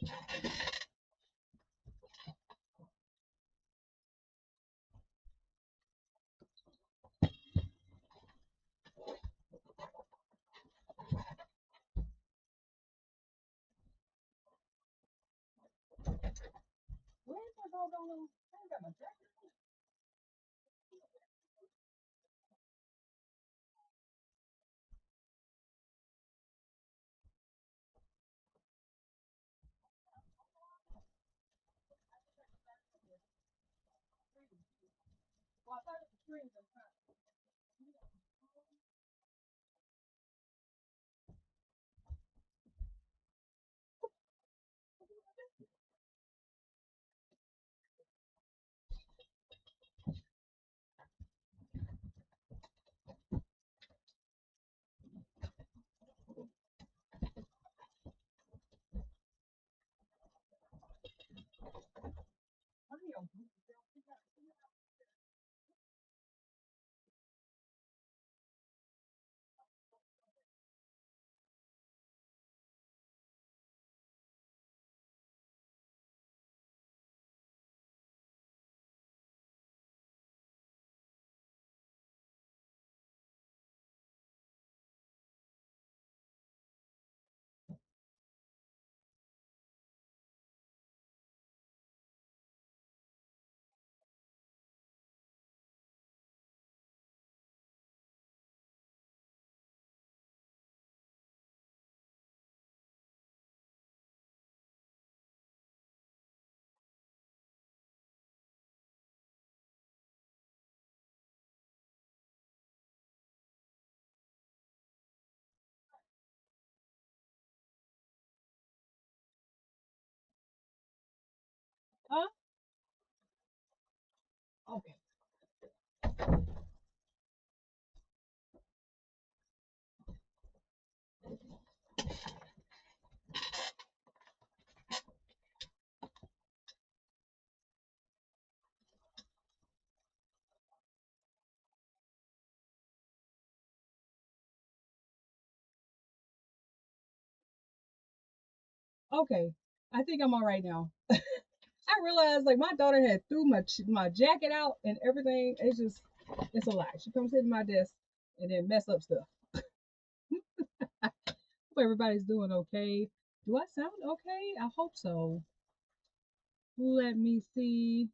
Where's my doggone? I ain't got my jacket. Well, I thought it was free. Huh? Okay. Okay. I think I'm all right now. I realized like my daughter had threw my jacket out and everything. It's a lot. She comes into my desk and then mess up stuff. Hope everybody's doing okay. Do I sound okay? I hope so. Let me see.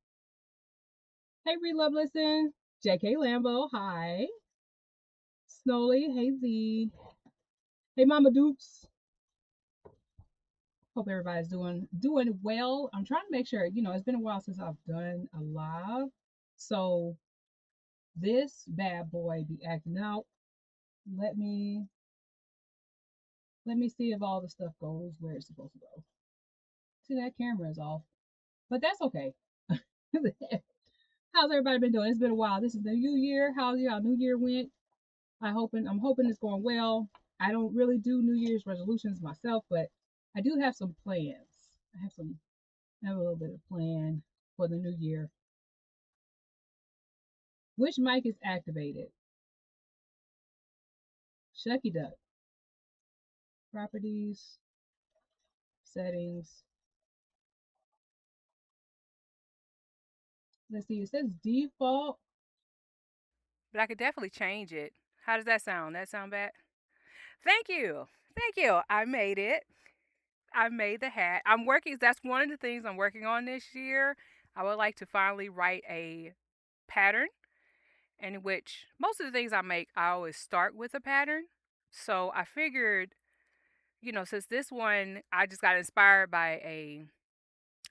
Hey, Relove, listen. JK Lambo, hi. Snowly, hey Z. Hey, Mama Dukes. Hope everybody's doing well. I'm trying to make sure, it's been a while since I've done a live. So this bad boy be acting out. Let me let me see if all the stuff goes where it's supposed to go. See, that camera is off. But that's okay. How's everybody been doing? It's been a while. This is the new year. How's y'all New Year went? I'm hoping it's going well. I don't really do New Year's resolutions myself, but I do have some plans. I have a little bit of plan for the new year. Which mic is activated? Shucky Duck. Properties, settings. Let's see. It says default. But I could definitely change it. How does that sound? That sound bad? Thank you. Thank you. I made it. I made the hat. I'm working. That's one of the things I'm working on this year. I would like to finally write a pattern in which most of the things I make, I always start with a pattern. So I figured, since this one, I just got inspired by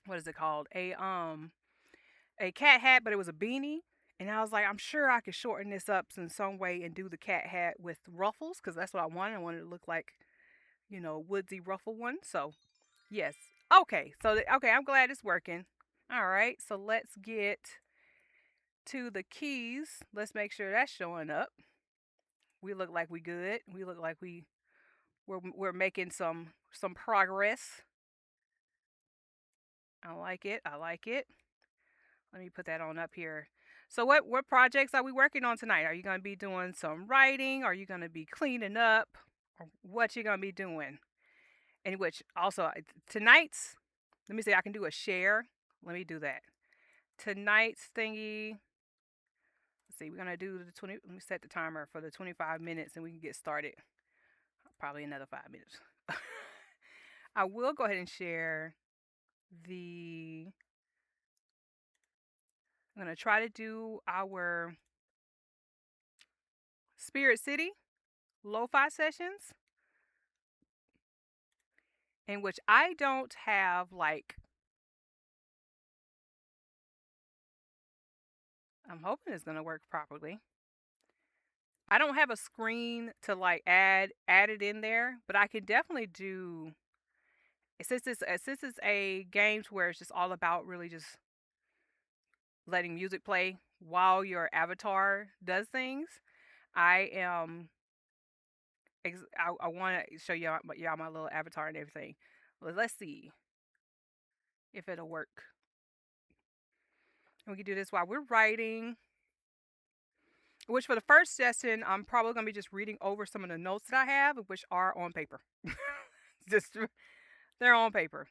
what is it called? A cat hat, but it was a beanie. And I was like, I'm sure I could shorten this up in some way and do the cat hat with ruffles because that's what I wanted. I wanted it to look like, woodsy ruffle one. So, yes. Okay. So, okay, I'm glad it's working. All right. So, let's get to the keys. Let's make sure that's showing up. We look like we good. We look like we're making some progress. I like it. I like it. Let me put that on up here. So what projects are we working on tonight? Are you going to be doing some writing? Are you going to be cleaning up? Or what you going to be doing? And which also tonight's Let me see. I can do a share. Let me do that. Tonight's thingy. Let's see. We're gonna do the 20. Let me set the timer for the 25 minutes, and we can get started. Probably another 5 minutes. I will go ahead and share the. I'm gonna try to do our Spirit City lo-fi sessions, in which I don't have like. I'm hoping it's gonna work properly. I don't have a screen to like add it in there, but I can definitely do since it's a game where it's just all about really just letting music play while your avatar does things. I am I want to show y'all my little avatar and everything. Let's see if it'll work. And we can do this while we're writing. Which for the first session, I'm probably gonna be just reading over some of the notes that I have, which are on paper. Just they're on paper.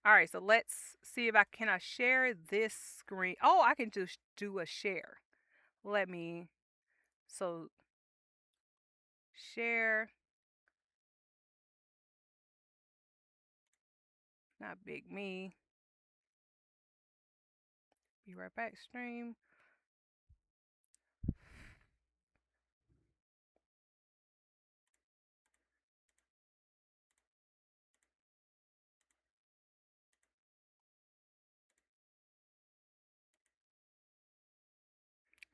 All right, so let's see if I share this screen. Oh, I can just do a share. Let me so share, not big me. Be right back, stream.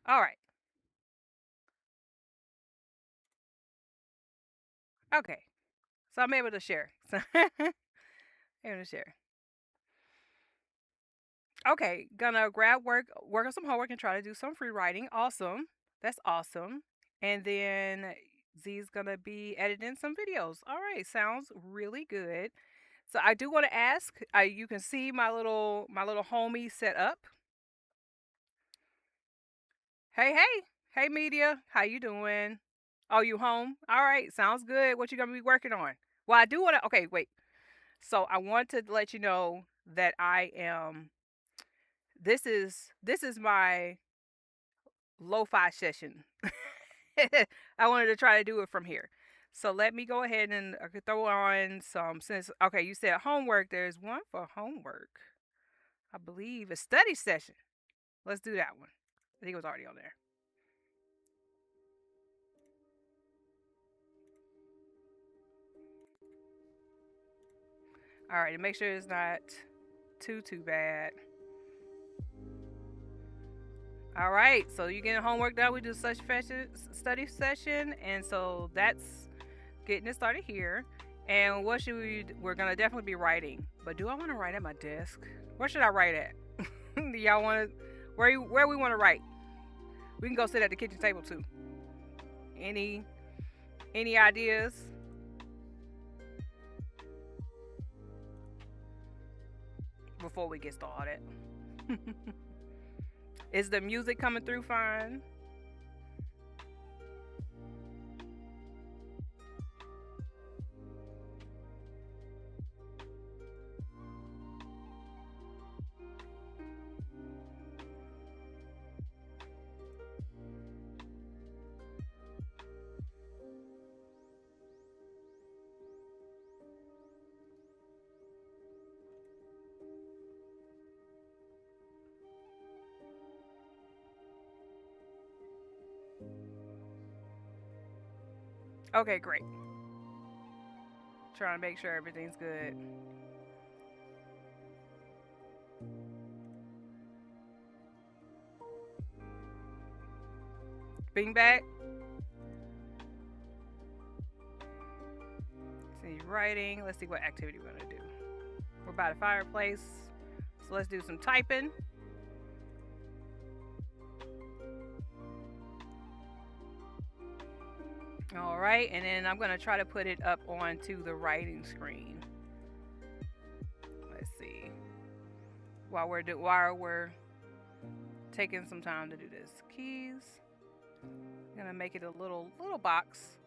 All right. Okay. So I'm able to share. So able to share. Okay, gonna grab work on some homework and try to do some free writing. Awesome. That's awesome. And then Z's gonna be editing some videos. All right, sounds really good. So I do want to ask. You can see my little homie set up. Hey, media. How you doing? Oh, you home? All right, sounds good. What you gonna be working on? Well, I do want to. Okay, wait. So I want to let you know that I am. This is my lo-fi session. I wanted to try to do it from here. So let me go ahead and I could throw on some since okay, you said homework. There's one for homework. I believe a study session. Let's do that one. I think it was already on there. All right, to make sure it's not too bad. All right, so you're getting homework done. We do such study session, and so that's getting it started here. And what should we're gonna definitely be writing. But do I want to write at my desk? Where should I write at? Do y'all want to where we want to write? We can go sit at the kitchen table too. Any ideas? Before we get started. Is the music coming through fine? Okay, great. Trying to make sure everything's good. Being back. See writing. Let's see what activity we're gonna do. We're by the fireplace. So let's do some typing. All right, and then I'm gonna try to put it up onto the writing screen. Let's see. While we're taking some time to do this. Keys. I'm gonna make it a little box.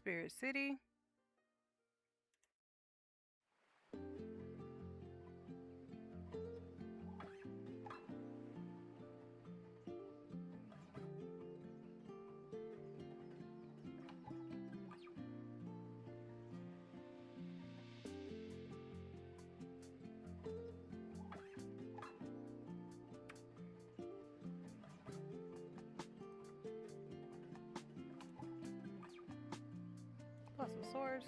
Spirit City. Plus a source.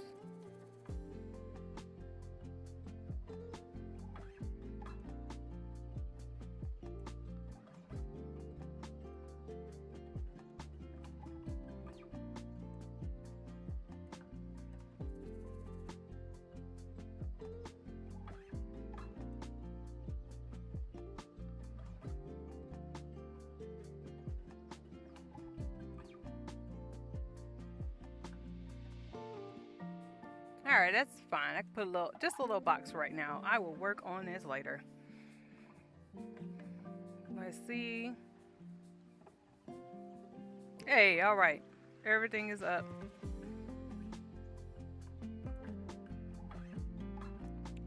All right, that's fine. I can put just a little box right now. I will work on this later. Let's see. Hey, all right. Everything is up.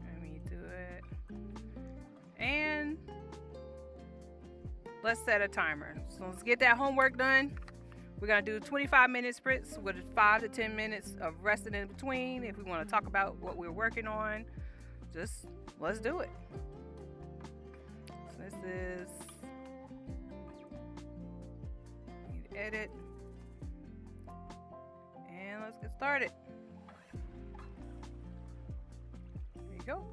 Let me do it. And let's set a timer. So let's get that homework done. We're going to do 25-minute sprints with 5 to 10 minutes of resting in between. If we want to talk about what we're working on, just let's do it. So this is edit. And let's get started. There you go.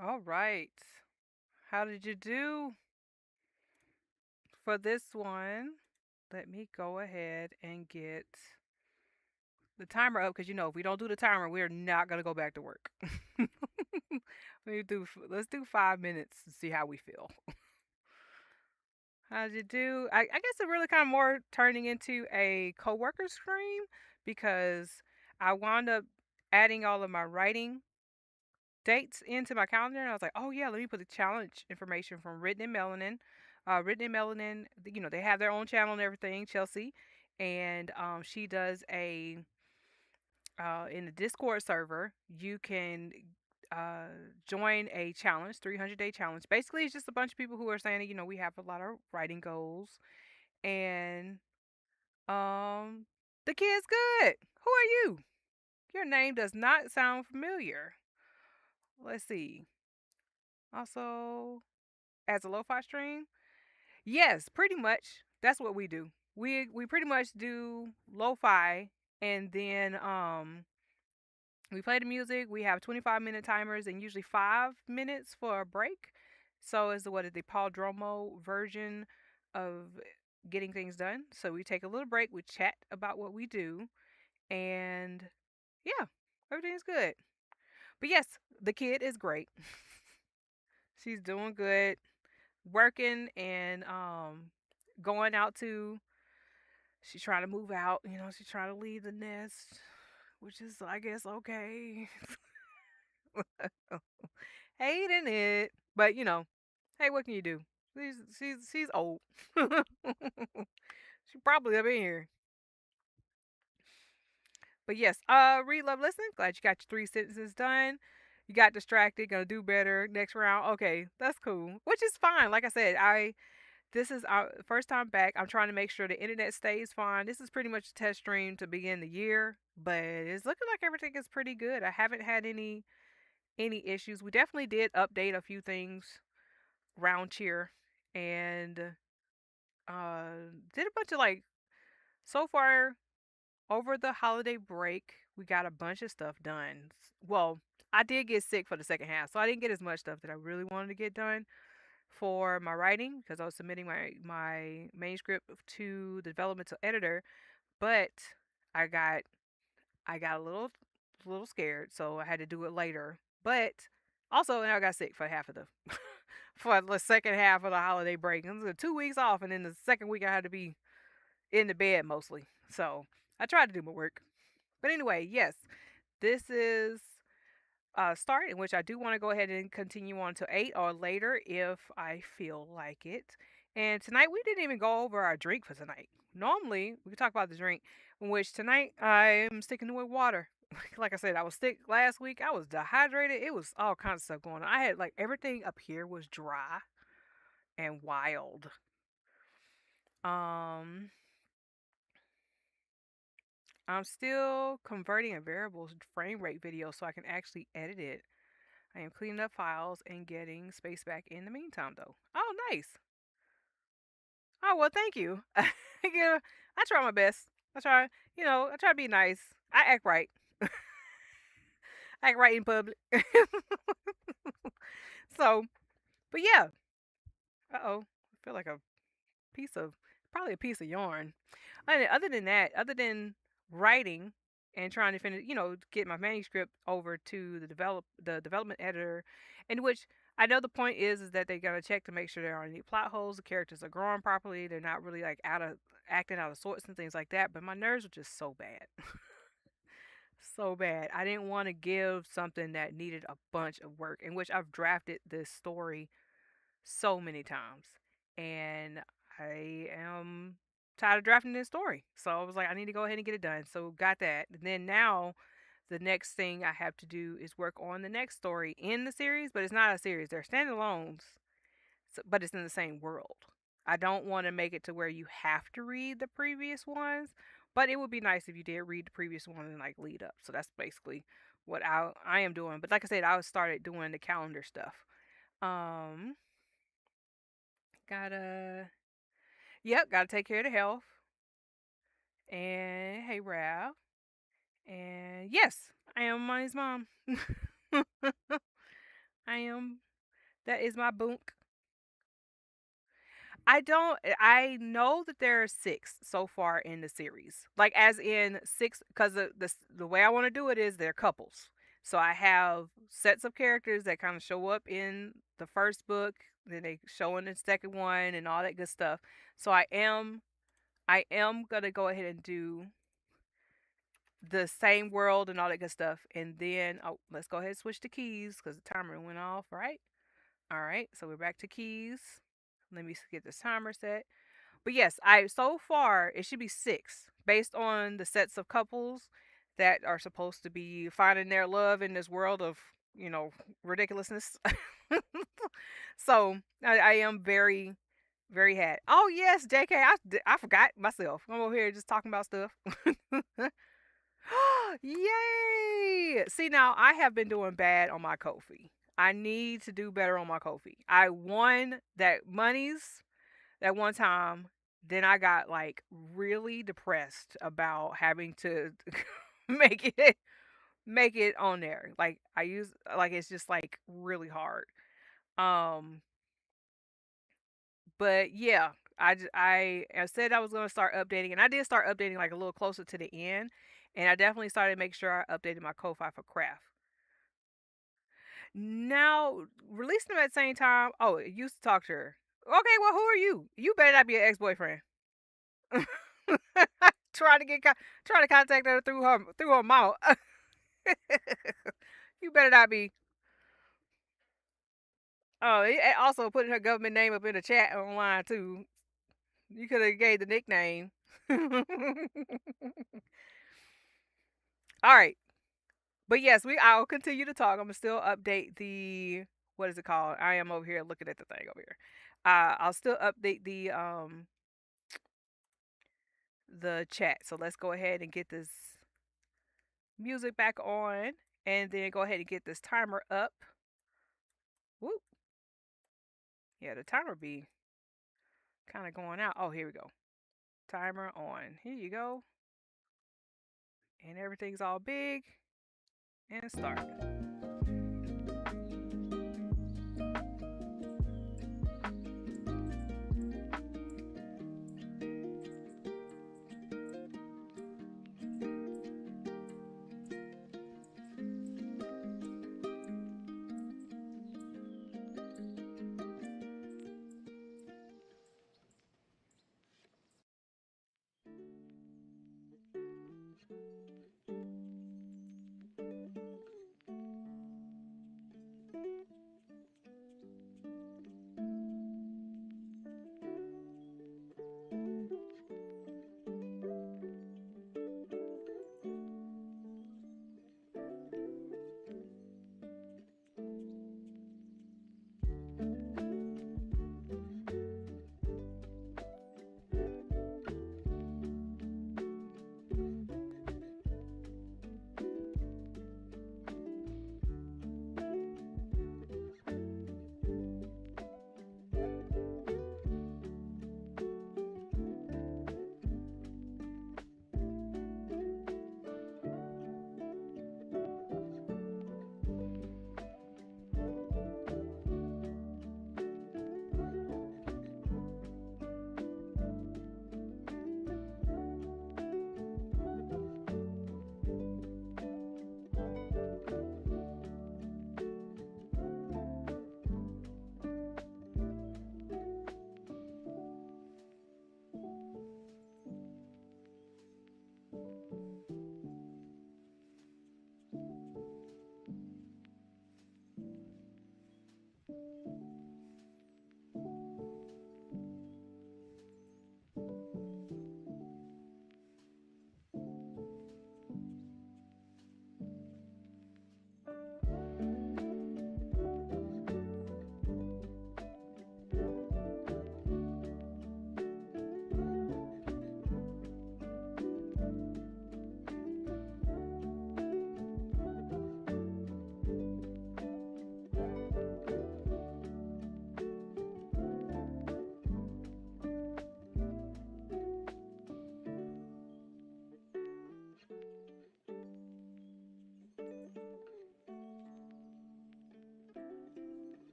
All right. How did you do for this one? Let me go ahead and get the timer up because if we don't do the timer, we're not gonna go back to work. Let's do 5 minutes and see how we feel. How'd you do? I guess it really kind of more turning into a coworker stream because I wound up adding all of my writing dates into my calendar, and I was like, oh yeah, let me put the challenge information from Written in Melanin. Written in Melanin, they have their own channel and everything, Chelsea, and she does a in the Discord server. You can uh, join a challenge, 300-day challenge. Basically, it's just a bunch of people who are saying, we have a lot of writing goals, and um, the kid's good. Who are you? Your name does not sound familiar. Let's see. Also, as a lo-fi stream, yes, pretty much. That's what we do. We pretty much do lo-fi, and then we play the music. We have 25-minute timers and usually 5 minutes for a break. So it's what is the Paul Dromo version of getting things done. So we take a little break, we chat about what we do, and yeah, everything's good. But yes, the kid is great. She's doing good, working and going out to. She's trying to move out. She's trying to leave the nest, which is, I guess, okay. Hating it, but hey, what can you do? She's old. She probably up in here. But yes, read, love, listen. Glad you got your 3 sentences done. You got distracted. Gonna do better next round. Okay, that's cool. Which is fine. Like I said, this is our first time back. I'm trying to make sure the internet stays fine. This is pretty much a test stream to begin the year, but it's looking like everything is pretty good. I haven't had any issues. We definitely did update a few things round cheer and did a bunch of so far over the holiday break we got a bunch of stuff done. Well, I did get sick for the second half, so I didn't get as much stuff that I really wanted to get done for my writing because I was submitting my manuscript to the developmental editor, but I got I got a little scared, so I had to do it later. But also, and I got sick for half of the for the second half of the holiday break. It was 2 weeks off, and then the second week I had to be in the bed mostly. So I tried to do my work. But anyway, yes, this is a start in which I do want to go ahead and continue on to 8 or later if I feel like it. And tonight we didn't even go over our drink for tonight. Normally we talk about the drink, in which tonight I am sticking to with water. Like I said, I was sick last week. I was dehydrated. It was all kinds of stuff going on. I had everything up here was dry and wild. Um, I'm still converting a variable frame rate video so I can actually edit it. I am cleaning up files and getting space back in the meantime, though. Oh, nice. Oh, well, thank you. I try my best. I try to be nice. I act right. Act right in public. So, but yeah. Uh oh. I feel like piece of, probably a piece of yarn. Other than that, other than writing and trying to finish, get my manuscript over to the development editor, in which I know the point is that they're gonna check to make sure there aren't any plot holes, the characters are growing properly, they're not really acting out of sorts and things like that. But my nerves were just so bad, so bad. I didn't want to give something that needed a bunch of work, in which I've drafted this story so many times. And I am tired of drafting this story. So I was like, I need to go ahead and get it done. So got that. And then now the next thing I have to do is work on the next story in the series, but it's not a series. They're standalones, but it's in the same world. I don't want to make it to where you have to read the previous ones, but it would be nice if you did read the previous one and lead up. So that's basically what I am doing. But like I said, I started doing the calendar stuff. Um, gotta Yep, gotta take care of the health. And hey, Ralph. And yes, I am Money's mom. I am. That is my boonk. I don't. I know that there are six so far in the series, like as in six, because the way I want to do it is they're couples. So I have sets of characters that kind of show up in the first book, then they show in the second one, and all that good stuff. So I am gonna go ahead and do the same world and all that good stuff, and then oh, let's go ahead and switch to keys because the timer went off. Right. All right. So we're back to keys. Let me get this timer set. But yes, I so far it should be six based on the sets of couples that are supposed to be finding their love in this world of ridiculousness. So I am very very happy. Oh yes, JK, I forgot myself. I'm over here just talking about stuff. Yay! See now I have been doing bad on my Kofi. I need to do better on my Kofi. I won that monies that one time, then I got like really depressed about having to make it make it on there. Like I use like it's just like really hard. Um but yeah, I said I was going to start updating and I did start updating like a little closer to the end and I definitely started making sure I updated my Ko-Fi for craft. Now, releasing them at the same time. Oh, it used to talk to her. Okay, well, who are you? You better not be an ex-boyfriend. trying to get trying to contact her through her mouth. You better not be. Oh, also putting her government name up in the chat online too. You could have gave the nickname. All right, but yes, I'll continue to talk. I'm gonna still update the what is it called? I am over here looking at the thing over here. I'll still update the chat. So let's go ahead and get this music back on, and then go ahead and get this timer up. Whoop. Yeah, the timer be kind of going out. Oh, here we go. Timer on. Here you go. And everything's all big. And start.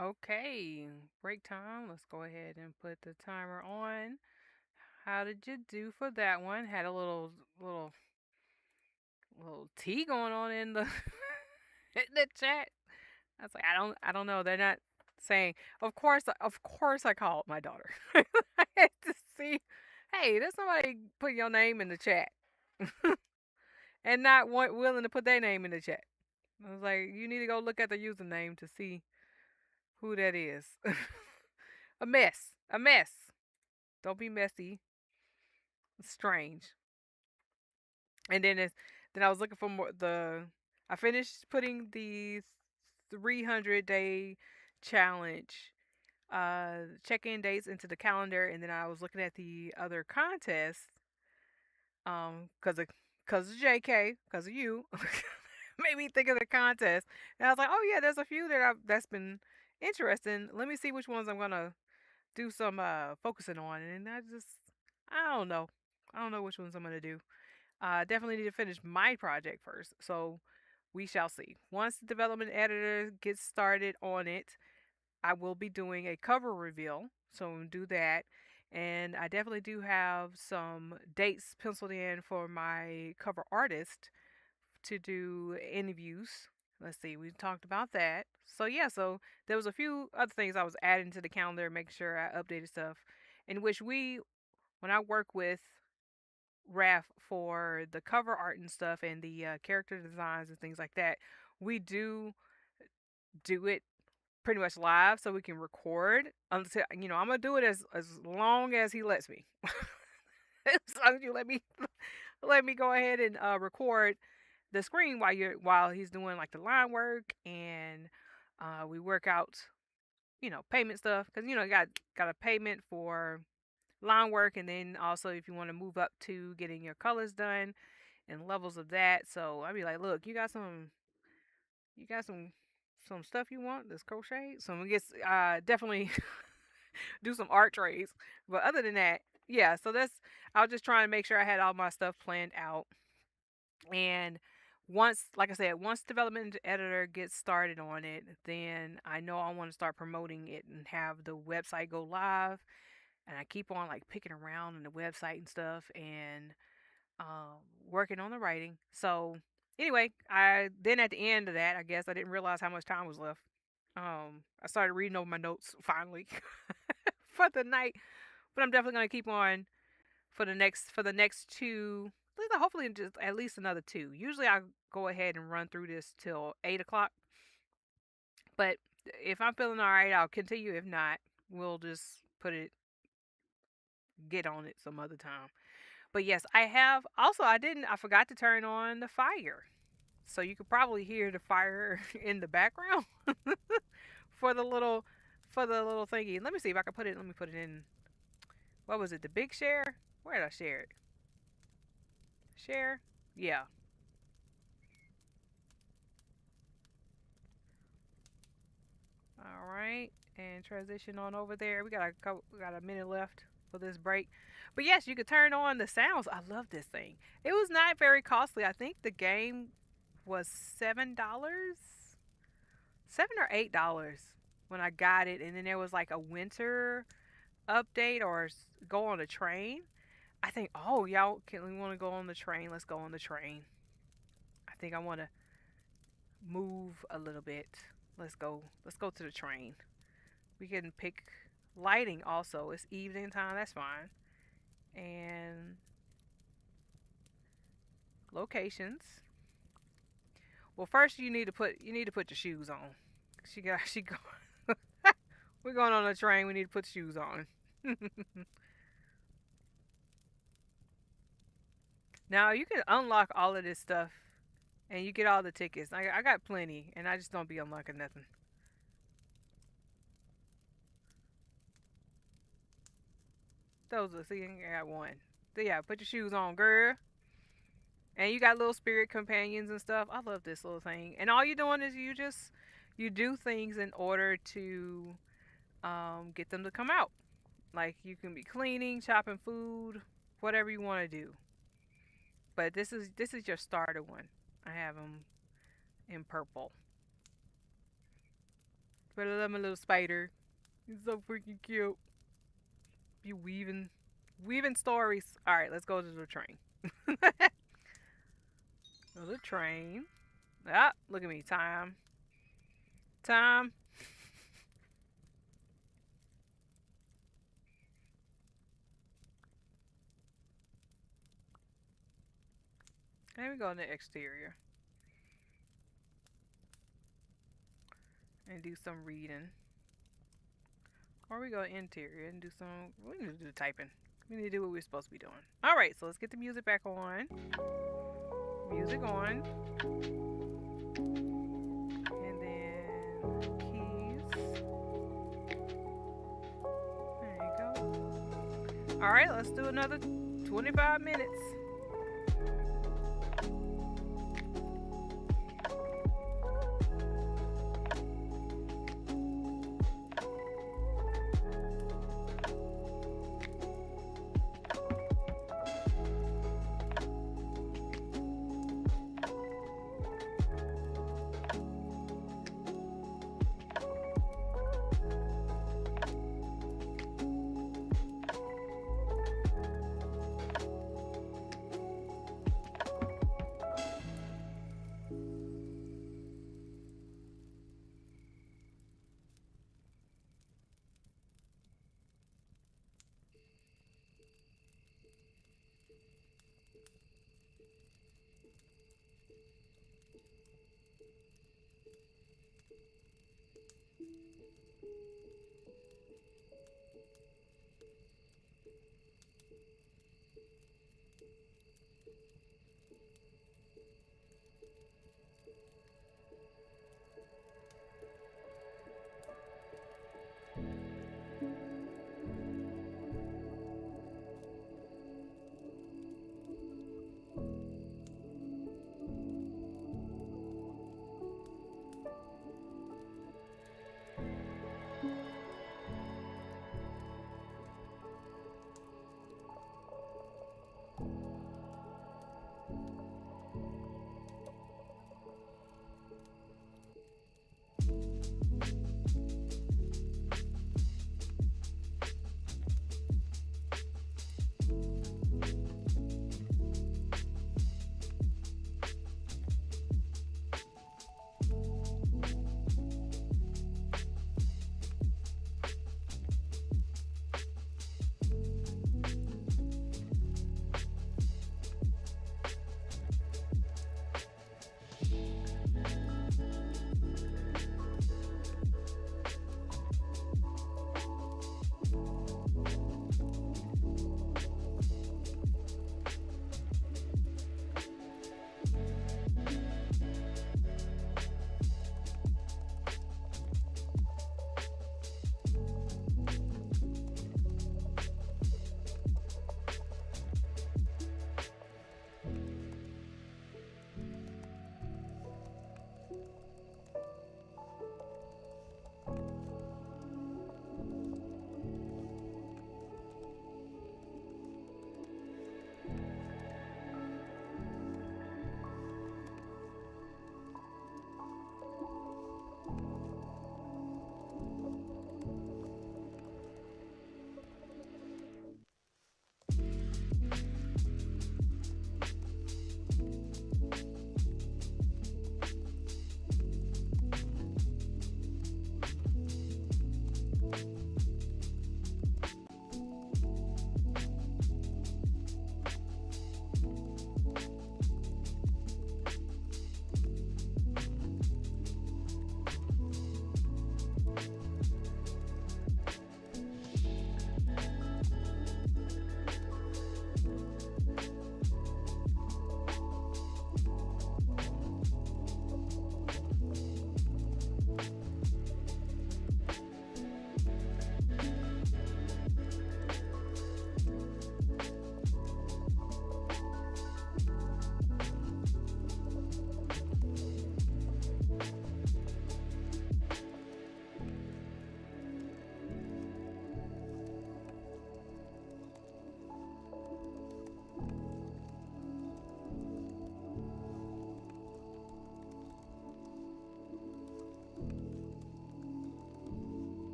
Okay, break time. Let's go ahead and put the timer on. How did you do for that one? Had a little little tea going on in the in the chat. I was like, I don't know. They're not saying. Of course, I called my daughter. I had to see. Hey, there's somebody put your name in the chat and not willing to put their name in the chat. I was like, you need to go look at the username to see who that is. A mess. A mess. Don't be messy. It's strange. And then I was looking for more the I finished putting the 300-day challenge check-in dates into the calendar, and then I was looking at the other contests cuz of JK, cuz of you. Made me think of the contest. And I was like, "Oh yeah, there's a few that's been interesting. Let me see which ones I'm going to do some focusing on." And I don't know. I don't know which ones I'm going to do. Definitely need to finish my project first. So we shall see. Once the development editor gets started on it, I will be doing a cover reveal. So we'll do that. And I definitely do have some dates penciled in for my cover artist to do interviews. Let's see, we talked about that. So yeah, so there was a few other things I was adding to the calendar, making sure I updated stuff. In which when I work with Raf for the cover art and stuff and the character designs and things like that, we do it pretty much live, so we can record until I'm gonna do it as long as he lets me. As long as you let me go ahead and record the screen while he's doing like the line work, and we work out payment stuff, because got a payment for line work, and then also if you want to move up to getting your colors done and levels of that. So I'd be like, look, you got some stuff you want that's crochet, so we get definitely do some art trades. But other than that, yeah, so that's I was just trying to make sure I had all my stuff planned out. And once, like I said, once development editor gets started on it, then I know I want to start promoting it and have the website go live. And I keep on like picking around on the website and stuff, and working on the writing. So anyway, I then at the end of that, I guess I didn't realize how much time was left. I started reading over my notes finally for the night, but I'm definitely gonna keep on for the next two. Hopefully, just at least another two. Usually, I go ahead and run through this till 8 o'clock. But if I'm feeling all right, I'll continue. If not, we'll just get on it some other time. But yes, I have also I forgot to turn on the fire. So you could probably hear the fire in the background for the little for the little thingy. Let me see if I can let me put it in, what was it, the big share? Where did I share it? Share? Yeah. All right. And transition on over there. We got a minute left for this break. But yes, you could turn on the sounds. I love this thing. It was not very costly. I think the game was $7, $7 or $8 when I got it, and then there was like a winter update or go on a train. I think, oh, y'all, can we want to go on the train? Let's go on the train. I think I want to move a little bit. Let's go. Let's go to the train. We can pick lighting also. It's evening time. That's fine. And locations. Well, first you need to put your shoes on. She go. We're going on a train. We need to put shoes on. Now you can unlock all of this stuff, and you get all the tickets. I got plenty, and I just don't be unlocking nothing. Those are see, I got one. So yeah, put your shoes on, girl. And you got little spirit companions and stuff. I love this little thing. And all you're doing is you do things in order to get them to come out. Like you can be cleaning, chopping food, whatever you want to do. But this is your starter one. I have them in purple. But I love my little spider. He's so freaking cute. Be weaving stories. All right, let's go to the train. Go to the train. Ah, look at me. Time. There we go in the exterior and do some reading. Or we go interior and do some. We need to do typing. We need to do what we're supposed to be doing. All right, so let's get the music back on. Music on. And then keys. There you go. All right, let's do another 25 minutes.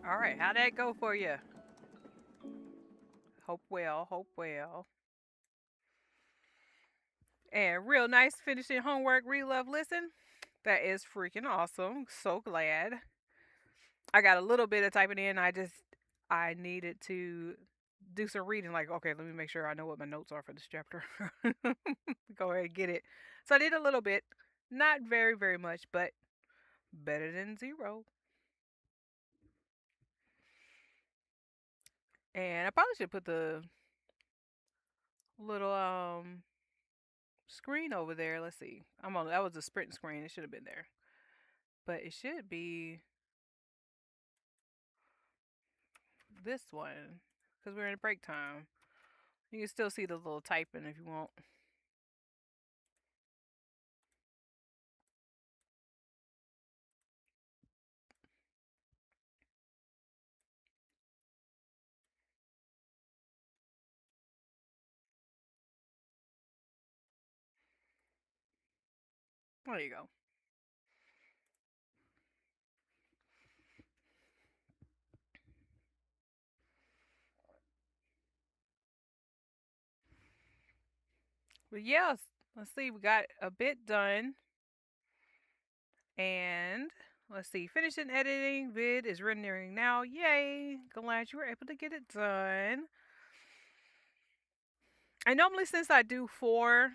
All right, how'd that go for you? Hope well, hope well. And real nice finishing homework, read, love, listen. That is freaking awesome. So glad. I got a little bit of typing in. I needed to do some reading. Like, okay, let me make sure I know what my notes are for this chapter. Go ahead and get it. So I did a little bit. Not very, very much, but better than zero. And I probably should put the little screen over there. Let's see. I'm on that was a sprint screen. It should have been there. But it should be this one. Because we're in break time. You can still see the little typing if you want. There you go. But yes, let's see. We got a bit done. And let's see. Finishing editing. Vid is rendering now. Yay. Glad you were able to get it done. I normally, since I do four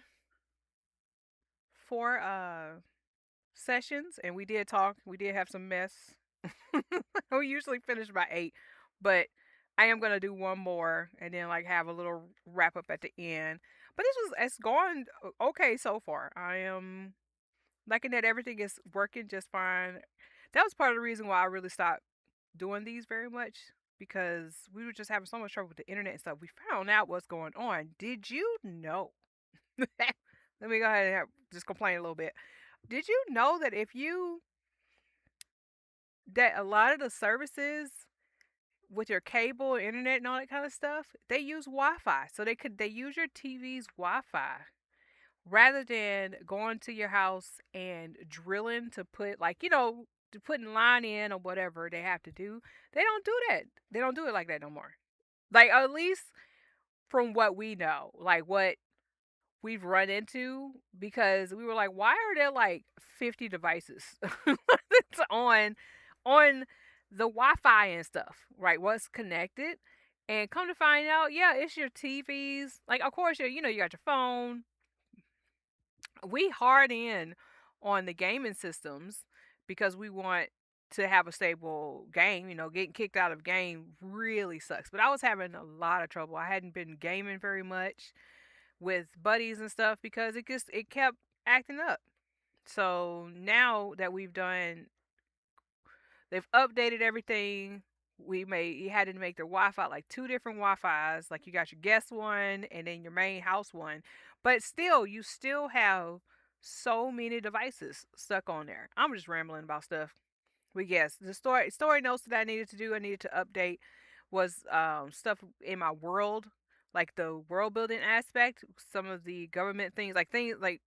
sessions, and we did talk, we did have some mess. We usually finish by 8, but I am gonna do one more and then like have a little wrap up at the end. But it's gone okay so far. I am liking that everything is working just fine. That was part of the reason why I really stopped doing these very much, because we were just having so much trouble with the internet and stuff. We found out what's going on. Did you know? Let me go ahead and just complain a little bit. Did you know that that a lot of the services with your cable, internet, and all that kind of stuff, they use Wi-Fi, so they use your TV's Wi-Fi rather than going to your house and drilling to put like to putting line in or whatever they have to do. They don't do that. They don't do it like that no more. Like at least from what we know, like what we've run into, because we were like, why are there like 50 devices on the Wi-Fi and stuff, right? What's connected? And come to find out, yeah, it's your TVs. Like, of course, you got your phone. We hard in on the gaming systems because we want to have a stable game. Getting kicked out of game really sucks. But I was having a lot of trouble. I hadn't been gaming very much with buddies and stuff because it kept acting up. So now that they've updated everything. You had to make their Wi-Fi like two different Wi-Fi's. Like you got your guest one and then your main house one, but still, you still have so many devices stuck on there. I'm just rambling about stuff. But yes, the story notes that I needed to do, I needed to update was stuff in my world, like the world building aspect, some of the government things like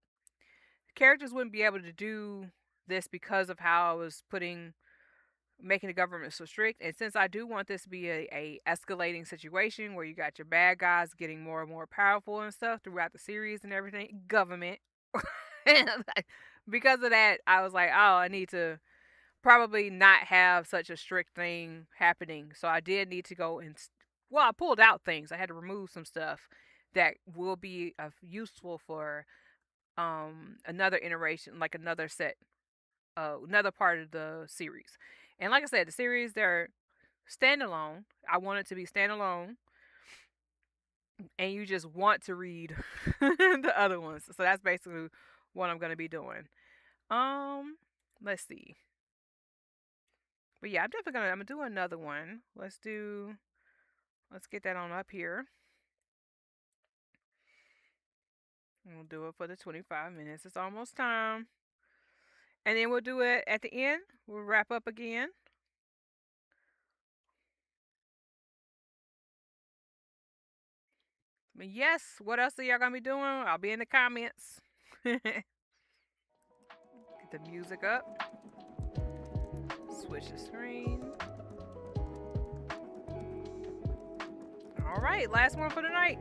characters wouldn't be able to do this because of how I was making the government so strict. And since I do want this to be a escalating situation where you got your bad guys getting more and more powerful and stuff throughout the series and everything, government. Because of that, I was like, oh, I need to probably not have such a strict thing happening. So I did need to go and I pulled out things. I had to remove some stuff that will be useful for another iteration, like another set, another part of the series. And like I said, the series they're standalone. I want it to be standalone, and you just want to read the other ones. So that's basically what I'm gonna be doing. Um, let's see. But yeah, I'm gonna do another one. Let's get that on up here. We'll do it for the 25 minutes. It's almost time. And then we'll do it at the end. We'll wrap up again. But yes, what else are y'all gonna be doing? I'll be in the comments. Get the music up. Switch the screen. All right, last one for the night.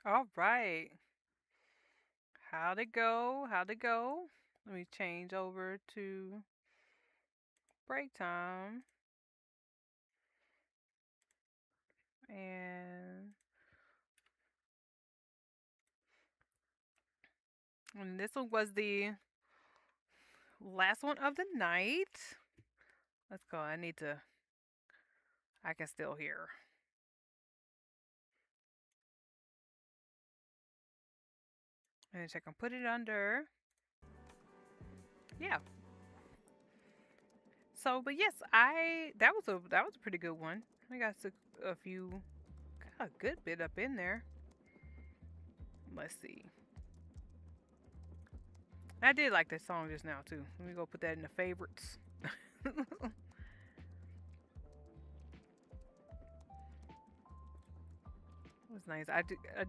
All right. How'd it go? How'd it go? Let me change over to break time. And this one was the last one of the night. Let's go. I can still hear. And I can put it under. Yeah. So, but yes, that was a pretty good one. I got a few, got a good bit up in there. Let's see. I did like that song just now too. Let me go put that in the favorites. It was nice. I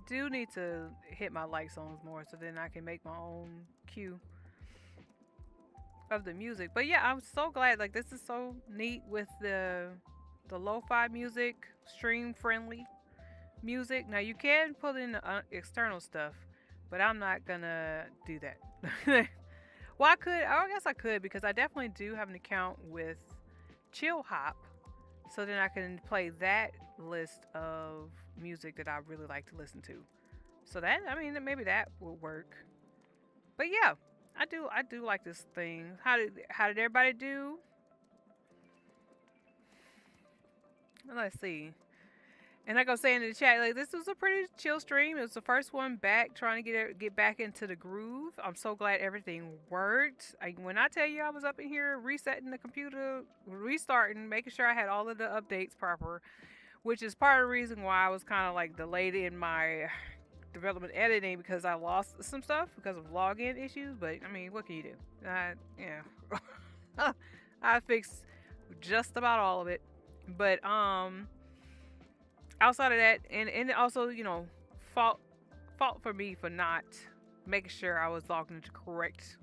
do need to hit my like songs more so then I can make my own cue of the music. But yeah, I'm so glad. Like this is so neat with the lo-fi music, stream friendly music. Now you can put in external stuff, but I'm not gonna do that. Well, I could. I guess I could because I definitely do have an account with Chill Hop, so then I can play that list of music that I really like to listen to. So that I mean maybe that would work. But yeah, I do like this thing. How did everybody do? Let's see. And like I was saying in the chat, like this was a pretty chill stream. It was the first one back, trying to get back into the groove. I'm so glad everything worked. When I tell you I was up in here resetting the computer, restarting, making sure I had all of the updates proper, which is part of the reason why I was kind of like delayed in my development editing because I lost some stuff because of login issues. But I mean, what can you do? Yeah, I fixed just about all of it. But outside of that, and also fault fault for me for not making sure I was logged into the correct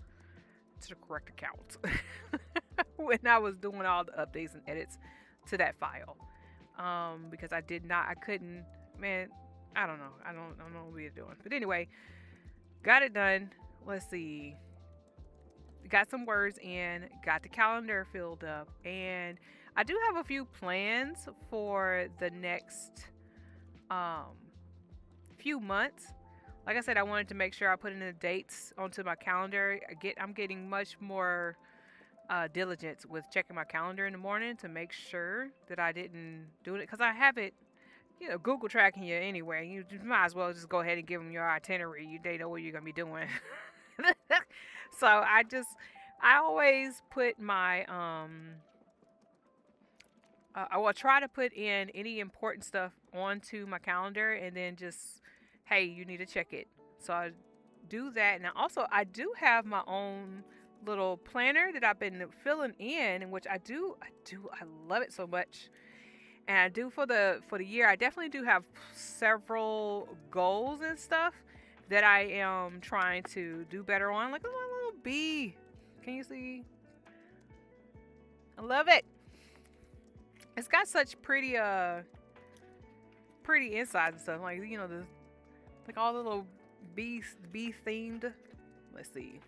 account when I was doing all the updates and edits to that file. Because I couldn't, man. I don't know what we are doing. But anyway, got it done. Let's see. Got some words in, got the calendar filled up, and I do have a few plans for the next um, few months. Like I said, I wanted to make sure I put in the dates onto my calendar. I'm getting much more diligent with checking my calendar in the morning to make sure that I didn't do it because I have it, Google tracking you anyway. You might as well just go ahead and give them your itinerary. They know what you're gonna be doing. So I always put my I will try to put in any important stuff onto my calendar and then just, hey, you need to check it. So I do that. Now, also, I do have my own little planner that I've been filling in which I love it so much. And I do for the year. I definitely do have several goals and stuff that I am trying to do better on. Like a little bee. Can you see? I love it. It's got such pretty insides and stuff. Like the like all the little bee themed. Let's see.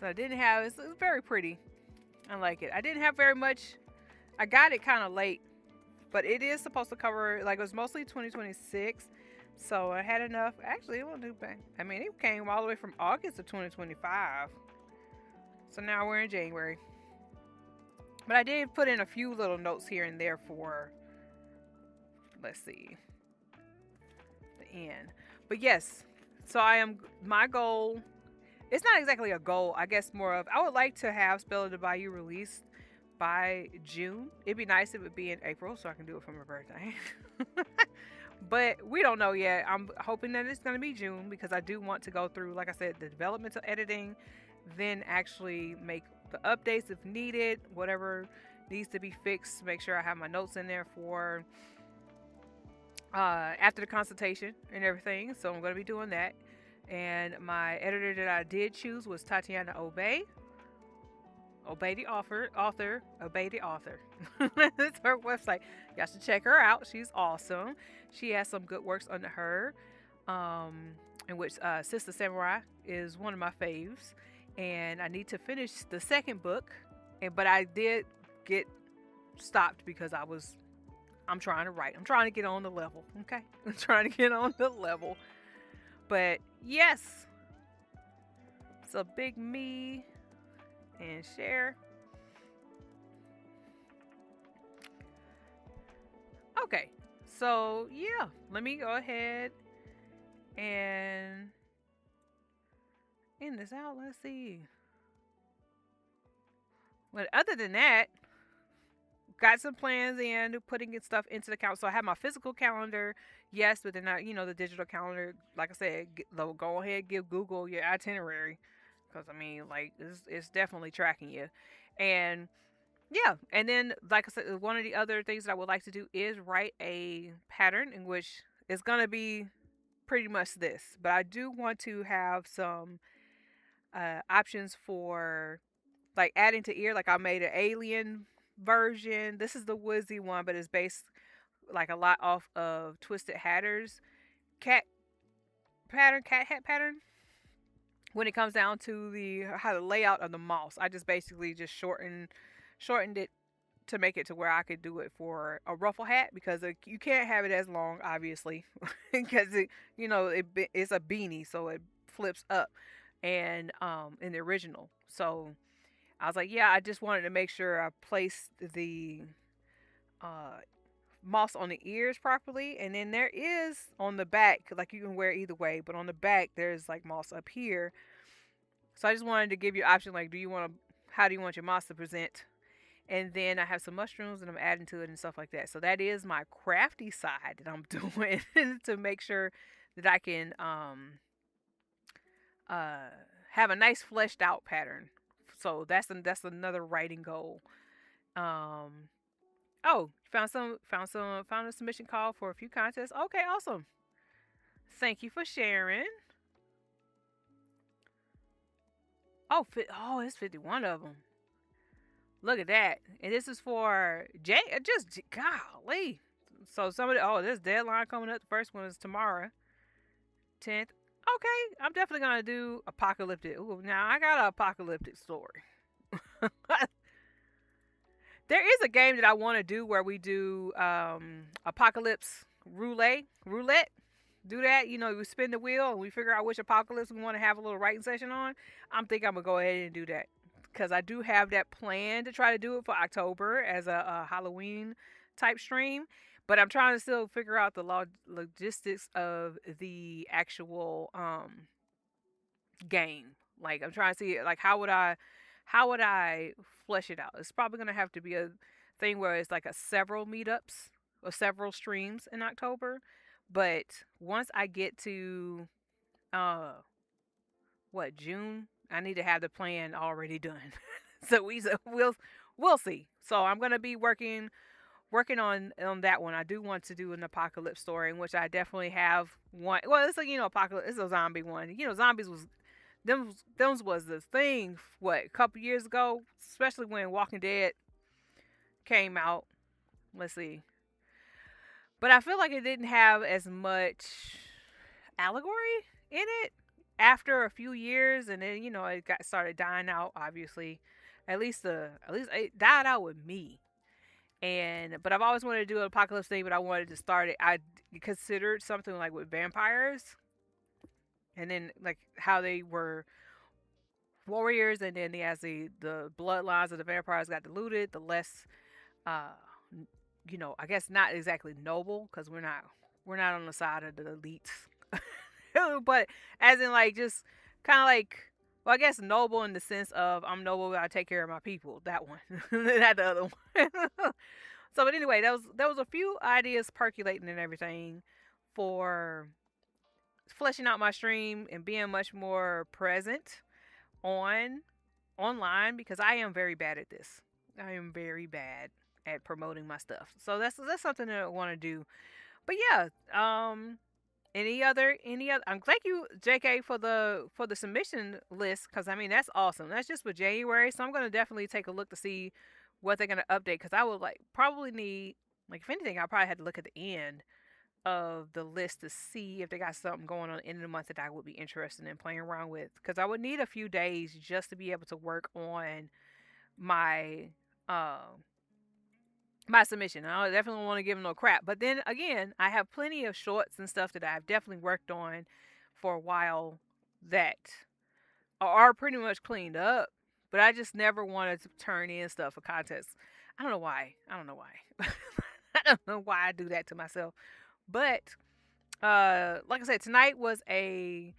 So I didn't have it's very pretty. I like it. I didn't have very much. I got it kind of late, but it is supposed to cover like it was mostly 2026. So I had enough. Actually, it won't do bad. I mean, it came all the way from August of 2025. So now we're in January. But I did put in a few little notes here and there for, let's see, the end. But yes, so my goal, it's not exactly a goal, I guess more of, I would like to have Spell of the Bayou released by June. It'd be nice if it would be in April so I can do it for my birthday. But we don't know yet. I'm hoping that it's going to be June because I do want to go through, like I said, the developmental editing, then actually make the updates if needed, whatever needs to be fixed. Make sure I have my notes in there for after the consultation and everything. So I'm going to be doing that. And my editor that I did choose was Tatiana Obey the author, obey the author. That's her website. You guys should check her out. She's awesome. She has some good works under her, um, in which Sister Samurai is one of my faves. And I need to finish the second book, but I did get stopped because I'm trying to write. I'm trying to get on the level. Okay, I'm trying to get on the level. But yes, so big me and share. Okay, so yeah, let me go ahead and end this out. Let's see. But other than that, got some plans and putting stuff into the calendar. So I have my physical calendar, yes, but then the digital calendar. Like I said, go ahead, give Google your itinerary, because I mean, like it's definitely tracking you, and yeah, and then like I said, one of the other things that I would like to do is write a pattern in which it's gonna be pretty much this, but I do want to have some options for like adding to ear. Like I made an alien version. This is the Woodsy one, but it's based like a lot off of Twisted Hatter's cat cat hat pattern. When it comes down to the how the layout of the moss, I just basically just shortened it to make it to where I could do it for a ruffle hat, because you can't have it as long, obviously, because it's a beanie, so it flips up, and in the original. So I was like, yeah, I just wanted to make sure I placed the uh, moss on the ears properly, and then there is on the back, like you can wear either way, but on the back there's like moss up here. So I just wanted to give you an option, like, how do you want your moss to present? And then I have some mushrooms and I'm adding to it and stuff like that. So that is my crafty side that I'm doing to make sure that I can uh, have a nice fleshed out pattern. So that's another writing goal. Um, oh, found a submission call for a few contests. Okay, awesome. Thank you for sharing. Oh, it's 51 of them. Look at that. And this is for just golly. So this deadline coming up. The first one is tomorrow, 10th. Okay, I'm definitely gonna do apocalyptic. Ooh, now I got an apocalyptic story. There is a game that I want to do where we do apocalypse roulette. Do that, we spin the wheel and we figure out which apocalypse we want to have a little writing session on. I'm thinking I'm gonna go ahead and do that, because I do have that plan to try to do it for October as a Halloween type stream. But I'm trying to still figure out the logistics of the actual game. Like I'm trying to see, like, how would I flesh it out? It's probably gonna have to be a thing where it's like a several meetups or several streams in October. But once I get to uh June, I need to have the plan already done. So we'll see. So I'm gonna be working on that one. I do want to do an apocalypse story, in which I definitely have one. Well, it's a apocalypse. It's a zombie one. Zombies was them was the thing. What, a couple years ago, especially when Walking Dead came out. Let's see, but I feel like it didn't have as much allegory in it after a few years, and then it got started dying out. Obviously, at least it died out with me. But I've always wanted to do an apocalypse thing, but I wanted to start it. I considered something like with vampires, and then like how they were warriors, and then as the bloodlines of the vampires got diluted, the less, uh, I guess not exactly noble, because we're not on the side of the elites, but as in like just kind of like. Well, I guess noble in the sense of I'm noble, I take care of my people. That one, not the other one. So, but anyway, there was a few ideas percolating and everything for fleshing out my stream and being much more present on online, because I am very bad at this. I am very bad at promoting my stuff. So that's something that I want to do. But yeah, Any other thank you, JK, for the submission list, because I mean that's awesome. That's just for January, so I'm gonna definitely take a look to see what they're gonna update, because I would like probably need, like, if anything, I probably had to look at the end of the list to see if they got something going on in the month that I would be interested in playing around with, because I would need a few days just to be able to work on my um my submission. I definitely want to give them no crap. But then again, I have plenty of shorts and stuff that I've definitely worked on for a while that are pretty much cleaned up. But I just never wanted to turn in stuff for contests. I don't know why. I don't know why. I don't know why I do that to myself. But like I said, tonight was a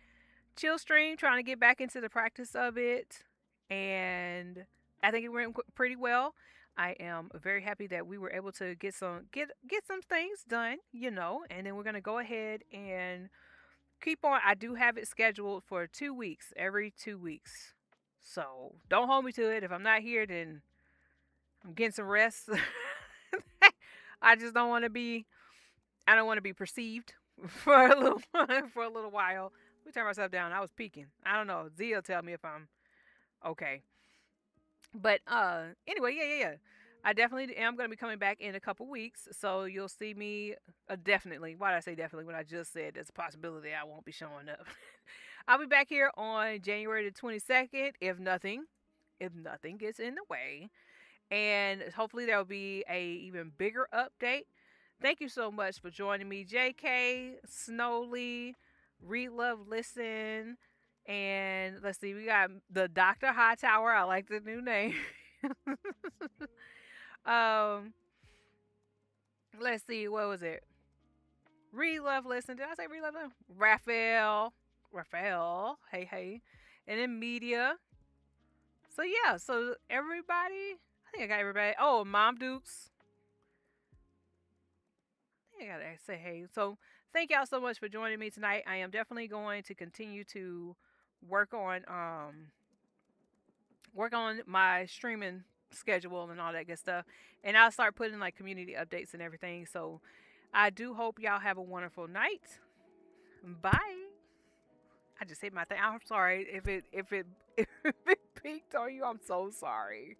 chill stream, trying to get back into the practice of it, and I think it went pretty well. I am very happy that we were able to get some things done, and then we're gonna go ahead and keep on. I do have it scheduled for 2 weeks, every 2 weeks. So don't hold me to it. If I'm not here, then I'm getting some rest. I just don't want to be. I don't want to be perceived for a little for a little while. Let me turn myself down. I was peeking. I don't know. Zia tell me if I'm okay. But anyway, yeah. I definitely am going to be coming back in a couple weeks, so you'll see me definitely. Why did I say definitely when I just said there's a possibility I won't be showing up? I'll be back here on January the 22nd, if nothing gets in the way, and hopefully there'll be a even bigger update. Thank you so much for joining me, JK, Snowly, Read Love Listen, and let's see, we got the Dr. Hightower. I like the new name. um, let's see, what was it? Read Love Listen. Did I say Read Love Listen? Raphael. Hey, and then media. So yeah, so everybody. I think I got everybody. Oh, Mom Dukes. I gotta say hey. So thank y'all so much for joining me tonight. I am definitely going to continue to work on work on my streaming schedule and all that good stuff. And I'll start putting like community updates and everything. So I do hope y'all have a wonderful night. Bye. I just hit my thing. I'm sorry if it if it peaked on you. I'm so sorry.